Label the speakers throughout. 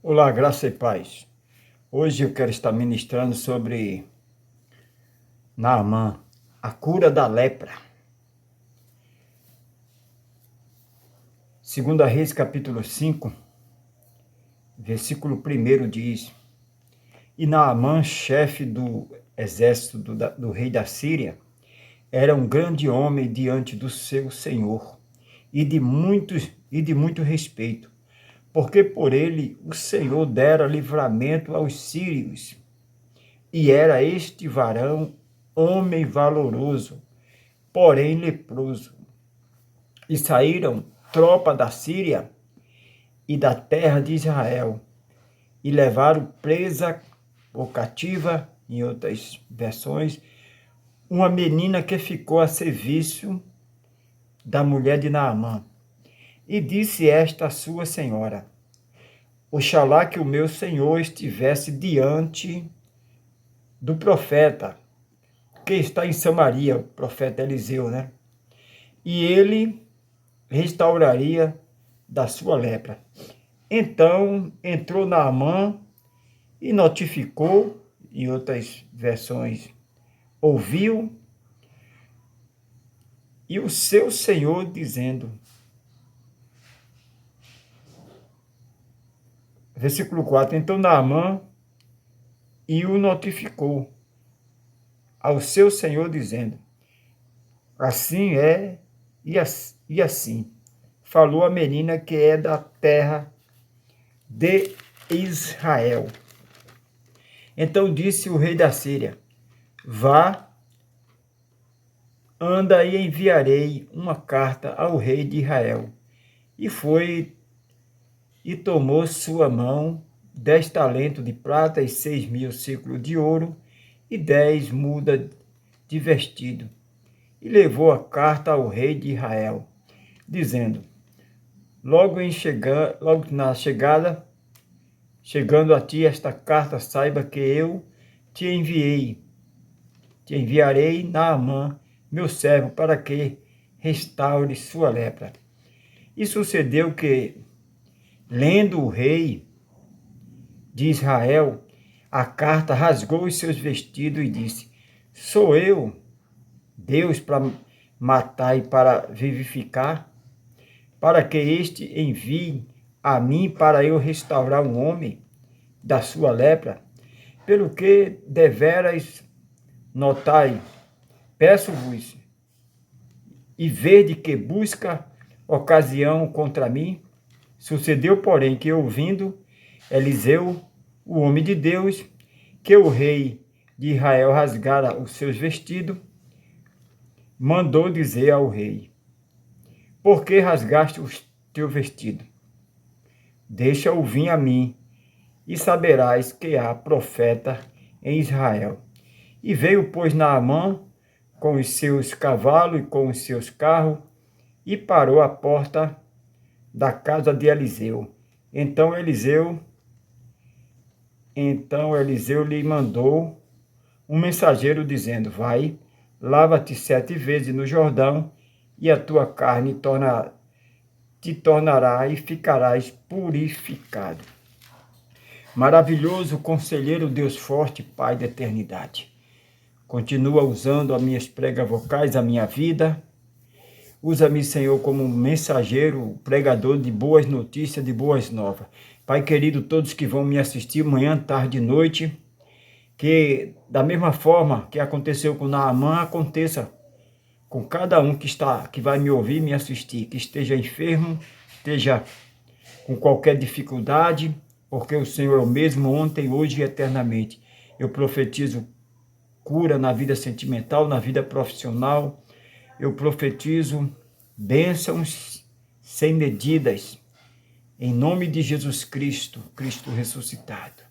Speaker 1: Olá, graça e paz. Hoje eu quero estar ministrando sobre Naamã, a cura da lepra. 2 Reis, capítulo 5, versículo 1 diz: E Naamã, chefe do exército do rei da Síria, era um grande homem diante do seu senhor e de muito respeito, porque por ele o Senhor dera livramento aos sírios. E era este varão homem valoroso, porém leproso. E saíram tropa da Síria e da terra de Israel, e levaram presa ou cativa, em outras versões, uma menina que ficou a serviço da mulher de Naamã. E disse esta a sua senhora: Oxalá que o meu senhor estivesse diante do profeta, que está em Samaria, o profeta Eliseu, né? E ele restauraria da sua lepra. Então entrou Naamã e notificou, em outras versões, ouviu, e o seu senhor dizendo, versículo 4, então Naamã e o notificou ao seu senhor dizendo, assim é e assim falou a menina que é da terra de Israel. Então disse o rei da Síria, vá, anda e enviarei uma carta ao rei de Israel. E foi e tomou sua mão 10 talentos de prata e 6.000 ciclos de ouro e 10 mudas de vestido. E levou a carta ao rei de Israel, dizendo, logo na chegada, chegando a ti esta carta, saiba que eu te enviarei Naamã, meu servo, para que restaure sua lepra. E sucedeu que, lendo o rei de Israel a carta, rasgou os seus vestidos e disse, sou eu, Deus, para matar e para vivificar, para que este envie a mim para eu restaurar um homem da sua lepra, pelo que deveras notai, peço-vos, e vede que busca ocasião contra mim. Sucedeu, porém, que ouvindo Eliseu, o homem de Deus, que o rei de Israel rasgara os seus vestidos, mandou dizer ao rei, por que rasgaste o teu vestido? Deixa-o vir a mim, e saberás que há profeta em Israel. E veio, pois, Naamã com os seus cavalos e com os seus carros, e parou à porta da casa de Eliseu. Então Eliseu lhe mandou um mensageiro dizendo, vai, lava-te 7 vezes no Jordão, e a tua carne te tornará e ficarás purificado. Maravilhoso conselheiro, Deus forte, Pai da eternidade. Continua usando as minhas pregas vocais, a minha vida. Usa-me, Senhor, como mensageiro, pregador de boas notícias, de boas novas. Pai querido, todos que vão me assistir manhã, tarde e noite, que da mesma forma que aconteceu com Naamã, aconteça com cada um que vai me ouvir, me assistir, que esteja enfermo, esteja com qualquer dificuldade, porque o Senhor é o mesmo ontem, hoje e eternamente. Eu profetizo cura na vida sentimental, na vida profissional. Eu profetizo bênçãos sem medidas, em nome de Jesus Cristo, Cristo ressuscitado.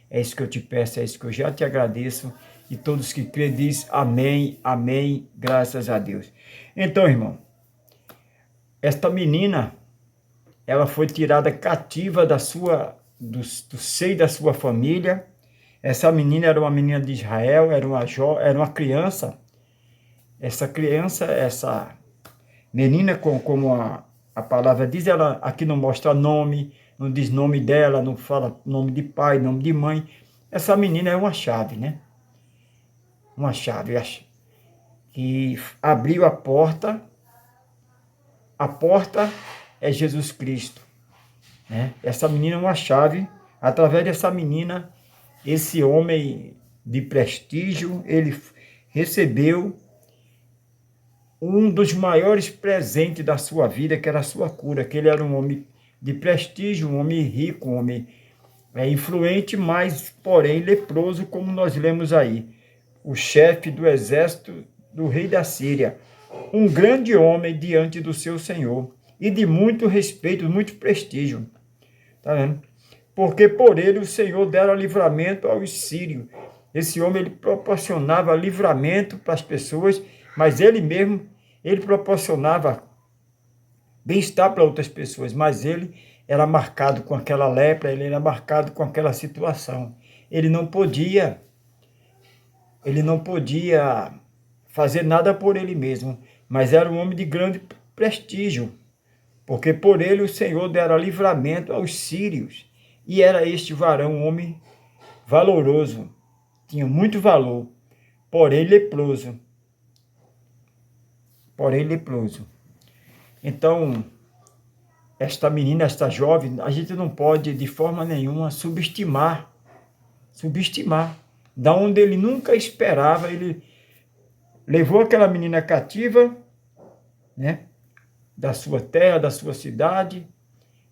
Speaker 1: É isso que eu te peço, é isso que eu já te agradeço. E todos que crêem diz amém, amém, graças a Deus. Então, irmão, esta menina, ela foi tirada cativa do seio da sua família. Essa menina era uma menina de Israel, era uma criança. Essa menina, como a palavra diz, ela aqui não mostra nome, não diz nome dela, não fala nome de pai, nome de mãe. Essa menina é uma chave, né? Uma chave que abriu a porta. A porta é Jesus Cristo, né? Essa menina é uma chave. Através dessa menina, esse homem de prestígio, ele recebeu um dos maiores presentes da sua vida, que era a sua cura, que ele era um homem de prestígio, um homem rico, um homem influente, mas, porém, leproso, como nós lemos aí. O chefe do exército do rei da Síria, um grande homem diante do seu senhor, e de muito respeito, muito prestígio. Tá vendo? Porque por ele o Senhor dera livramento aos sírios. Esse homem, ele proporcionava livramento para as pessoas, mas ele mesmo, ele proporcionava bem-estar para outras pessoas, mas ele era marcado com aquela lepra, ele era marcado com aquela situação. Ele não podia fazer nada por ele mesmo, mas era um homem de grande prestígio, porque por ele o Senhor dera livramento aos sírios. E era este varão um homem valoroso, tinha muito valor, porém leproso. Então, esta menina, esta jovem, a gente não pode de forma nenhuma subestimar. Da onde ele nunca esperava, ele levou aquela menina cativa, né, da sua terra, da sua cidade,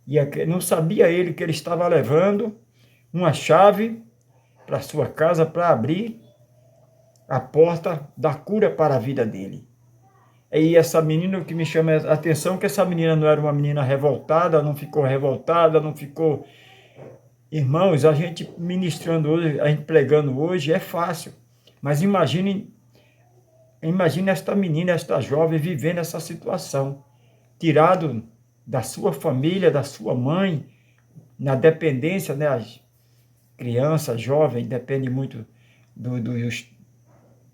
Speaker 1: e não sabia ele que ele estava levando uma chave para sua casa para abrir a porta da cura para a vida dele. E essa menina, o que me chama a atenção, que essa menina não era uma menina revoltada, não ficou revoltada, não ficou... Irmãos, a gente ministrando hoje, a gente pregando hoje é fácil, mas imagine esta menina, esta jovem vivendo essa situação, tirado da sua família, da sua mãe, na dependência, né? As crianças, jovens, depende muito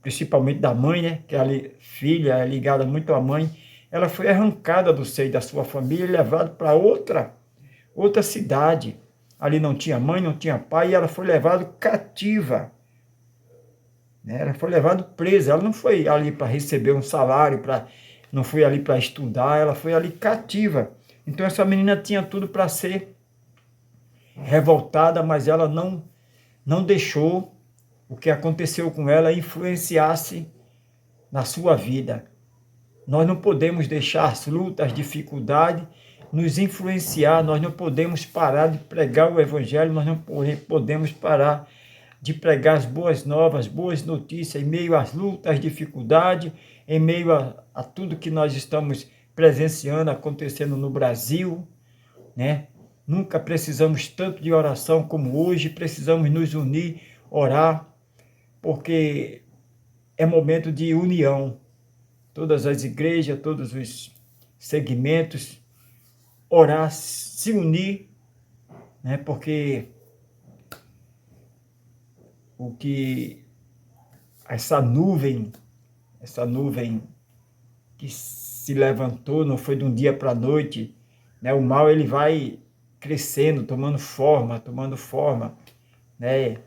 Speaker 1: principalmente da mãe, né? Que a filha é ligada muito à mãe. Ela foi arrancada do seio da sua família e levada para outra cidade. Ali não tinha mãe, não tinha pai, e ela foi levada cativa. Né? Ela foi levada presa. Ela não foi ali para receber um salário, não foi ali para estudar, ela foi ali cativa. Então essa menina tinha tudo para ser revoltada, mas ela não deixou o que aconteceu com ela influenciasse na sua vida. Nós não podemos deixar as lutas, as dificuldades nos influenciar, nós não podemos parar de pregar o Evangelho, nós não podemos parar de pregar as boas novas, boas notícias, em meio às lutas, às dificuldades, em meio a tudo que nós estamos presenciando, acontecendo no Brasil, né? Nunca precisamos tanto de oração como hoje, precisamos nos unir, orar, porque é momento de união. Todas as igrejas, todos os segmentos, orar, se unir, né? Porque essa nuvem que se levantou, não foi de um dia para a noite, né? O mal ele vai crescendo, tomando forma, né?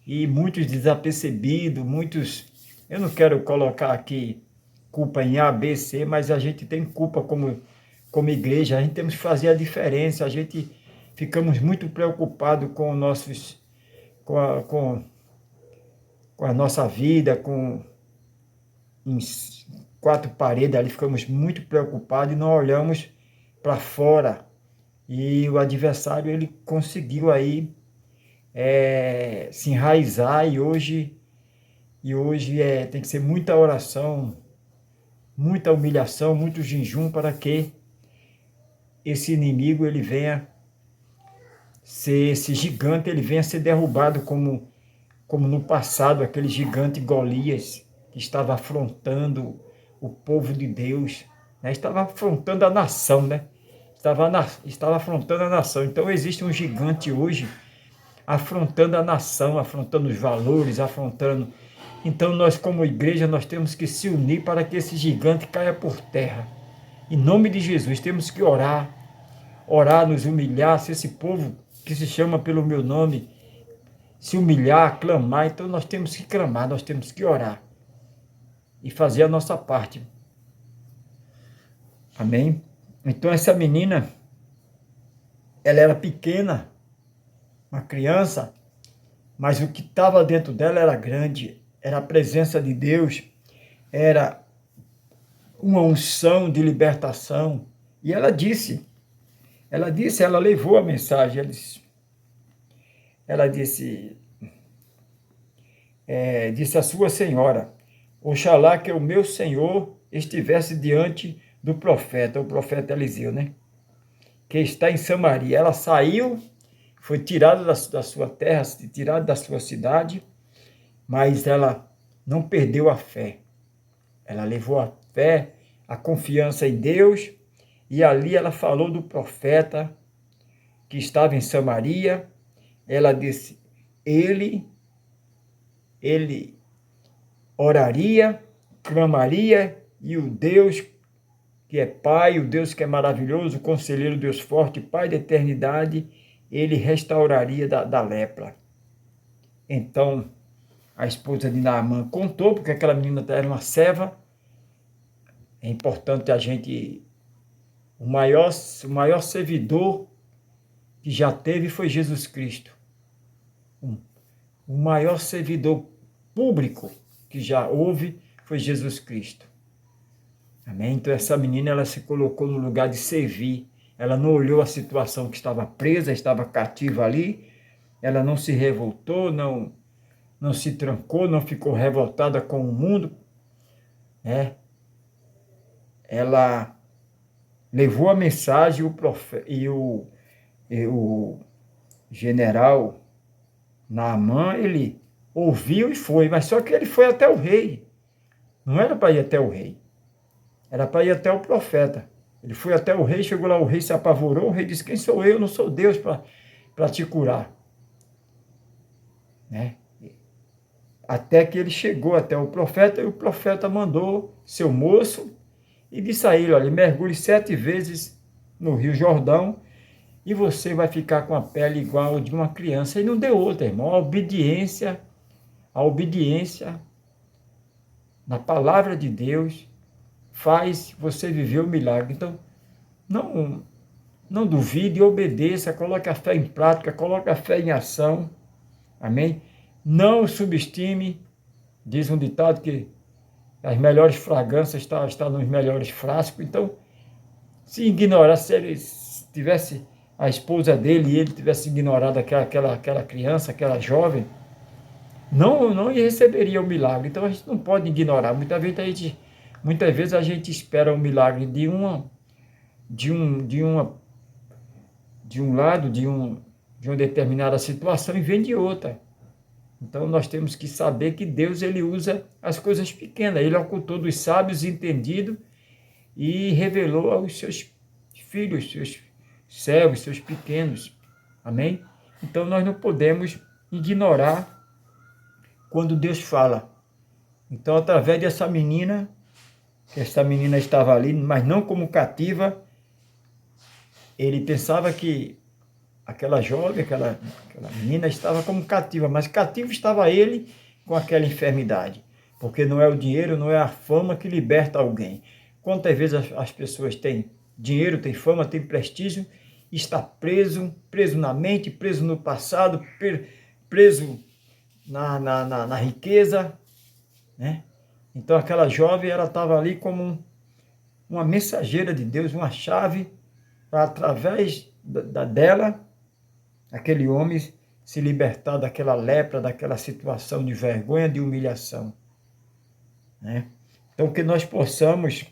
Speaker 1: E muitos desapercebidos, eu não quero colocar aqui culpa em A, B, C, mas a gente tem culpa como igreja, a gente temos que fazer a diferença, a gente ficamos muito preocupados com a nossa vida, em quatro paredes, ali ficamos muito preocupados e não olhamos para fora. E o adversário, ele conseguiu aí se enraizar, e hoje tem que ser muita oração, muita humilhação, muito jejum para que esse inimigo ele venha ser, esse gigante ele venha ser derrubado como no passado, aquele gigante Golias que estava afrontando o povo de Deus, né? Estava afrontando a nação, né? Estava afrontando a nação. Então existe um gigante hoje afrontando a nação, afrontando os valores, afrontando... Então nós como igreja, nós temos que se unir para que esse gigante caia por terra. Em nome de Jesus, temos que orar orar, nos humilhar, se esse povo que se chama pelo meu nome se humilhar, clamar, então nós temos que clamar, nós temos que orar e fazer a nossa parte. Amém? Então essa menina, ela era pequena, uma criança, mas o que estava dentro dela era grande, era a presença de Deus, era uma unção de libertação. E ela levou a mensagem, ela disse a sua senhora, oxalá que o meu senhor estivesse diante do profeta, o profeta Eliseu, né? Que está em Samaria. Ela saiu, foi tirada da sua terra, tirada da sua cidade, mas ela não perdeu a fé. Ela levou a fé, a confiança em Deus, e ali ela falou do profeta que estava em Samaria. Ela disse, ele oraria, clamaria, e o Deus que é Pai, o Deus que é maravilhoso, o conselheiro, Deus forte, Pai da eternidade, ele restauraria da lepra. Então, a esposa de Naamã contou, porque aquela menina era uma serva. É importante a gente... O maior servidor que já teve foi Jesus Cristo. O maior servidor público que já houve foi Jesus Cristo. Amém? Então essa menina, ela se colocou no lugar de servir. Ela não olhou a situação que estava presa, estava cativa ali. Ela não se revoltou, não se trancou, não ficou revoltada com o mundo. Ela levou a mensagem, e o general Naamã, ele ouviu e foi, mas só que ele foi até o rei. Não era para ir até o rei, era para ir até o profeta. Ele foi até o rei, chegou lá, o rei se apavorou, o rei disse, quem sou eu? Não sou Deus para te curar. Né? Até que ele chegou até o profeta, e o profeta mandou seu moço e disse a ele, olha, mergulhe 7 vezes no Rio Jordão e você vai ficar com a pele igual de uma criança. E não deu outra, irmão. A obediência na palavra de Deus faz você viver o milagre. Então, não duvide, obedeça, coloque a fé em prática, coloque a fé em ação. Amém? Não subestime, diz um ditado que as melhores fragrâncias estão nos melhores frascos. Então, se ignorar, se ele tivesse a esposa dele e ele tivesse ignorado aquela criança, aquela jovem, não receberia o milagre. Então a gente não pode ignorar. Muitas vezes a gente espera o milagre de uma determinada situação e vem de outra. Então nós temos que saber que Deus, ele usa as coisas pequenas. Ele ocultou dos sábios entendido e revelou aos seus filhos, seus servos, seus pequenos. Amém? Então nós não podemos ignorar quando Deus fala. Então, através dessa menina, que essa menina estava ali, mas não como cativa, ele pensava que aquela jovem, aquela menina estava como cativa, mas cativo estava ele com aquela enfermidade. Porque não é o dinheiro, não é a fama que liberta alguém. Quantas vezes as pessoas têm dinheiro, têm fama, têm prestígio, está preso na mente, preso no passado, preso na riqueza, né? Então aquela jovem, ela estava ali como uma mensageira de Deus, uma chave para, através dela, aquele homem se libertar daquela lepra, daquela situação de vergonha, de humilhação, né? Então que nós possamos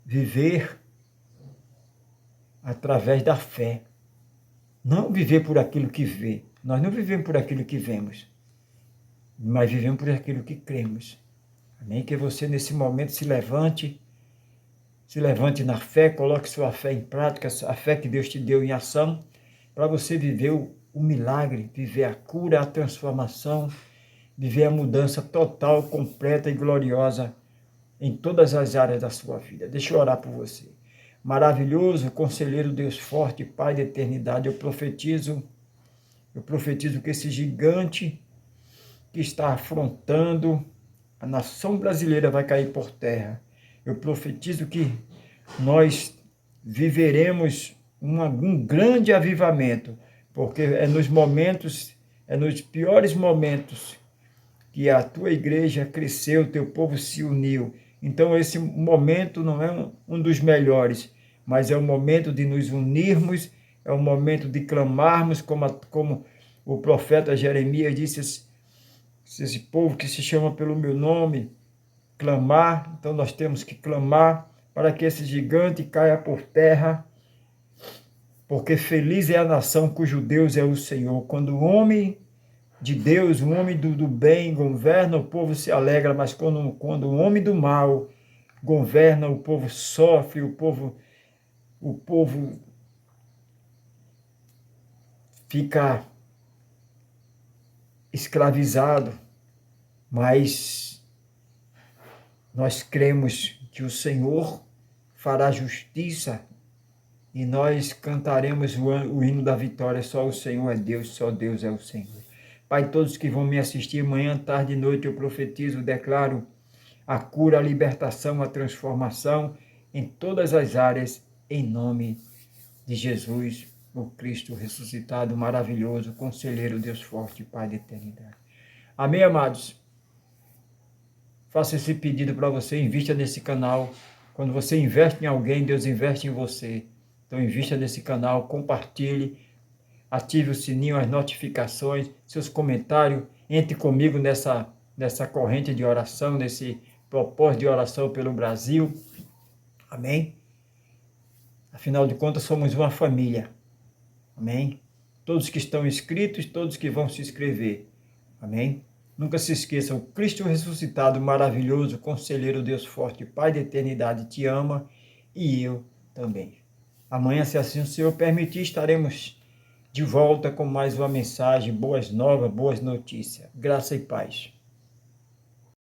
Speaker 1: viver através da fé, não viver por aquilo que vê. Nós não vivemos por aquilo que vemos, mas vivemos por aquilo que cremos. Amém? Que você nesse momento se levante na fé, coloque sua fé em prática, a fé que Deus te deu em ação, para você viver o milagre, viver a cura, a transformação, viver a mudança total, completa e gloriosa em todas as áreas da sua vida. Deixa eu orar por você. maravilhoso, conselheiro, Deus forte, Pai da eternidade, eu profetizo que esse gigante que está afrontando a nação brasileira vai cair por terra. Eu profetizo que nós viveremos um grande avivamento, porque é nos piores momentos que a tua igreja cresceu, teu povo se uniu. Então esse momento não é um dos melhores, mas é o momento de nos unirmos, é o momento de clamarmos, como o profeta Jeremias disse, esse povo que se chama pelo meu nome, clamar. Então nós temos que clamar para que esse gigante caia por terra, porque feliz é a nação cujo Deus é o Senhor. Quando o homem de Deus, o homem do bem governa, o povo se alegra, mas quando o homem do mal governa, o povo sofre, o povo fica escravizado. Mas nós cremos que o Senhor fará justiça e nós cantaremos o hino da vitória. Só o Senhor é Deus, só Deus é o Senhor. Pai, todos que vão me assistir manhã, tarde e noite, eu profetizo, declaro a cura, a libertação, a transformação em todas as áreas, em nome de Jesus, o Cristo ressuscitado, maravilhoso, conselheiro, Deus forte, Pai da eternidade. Amém, amados? Faça esse pedido para você, invista nesse canal. Quando você investe em alguém, Deus investe em você. Então invista nesse canal, compartilhe, ative o sininho, as notificações, seus comentários, entre comigo nessa corrente de oração, nesse propósito de oração pelo Brasil. Amém? Afinal de contas, somos uma família. Amém? Todos que estão inscritos, todos que vão se inscrever. Amém? Nunca se esqueçam, o Cristo ressuscitado, maravilhoso, conselheiro, Deus forte, Pai da eternidade, te ama e eu também. Amanhã, se assim o Senhor permitir, estaremos de volta com mais uma mensagem, boas novas, boas notícias. Graça e paz.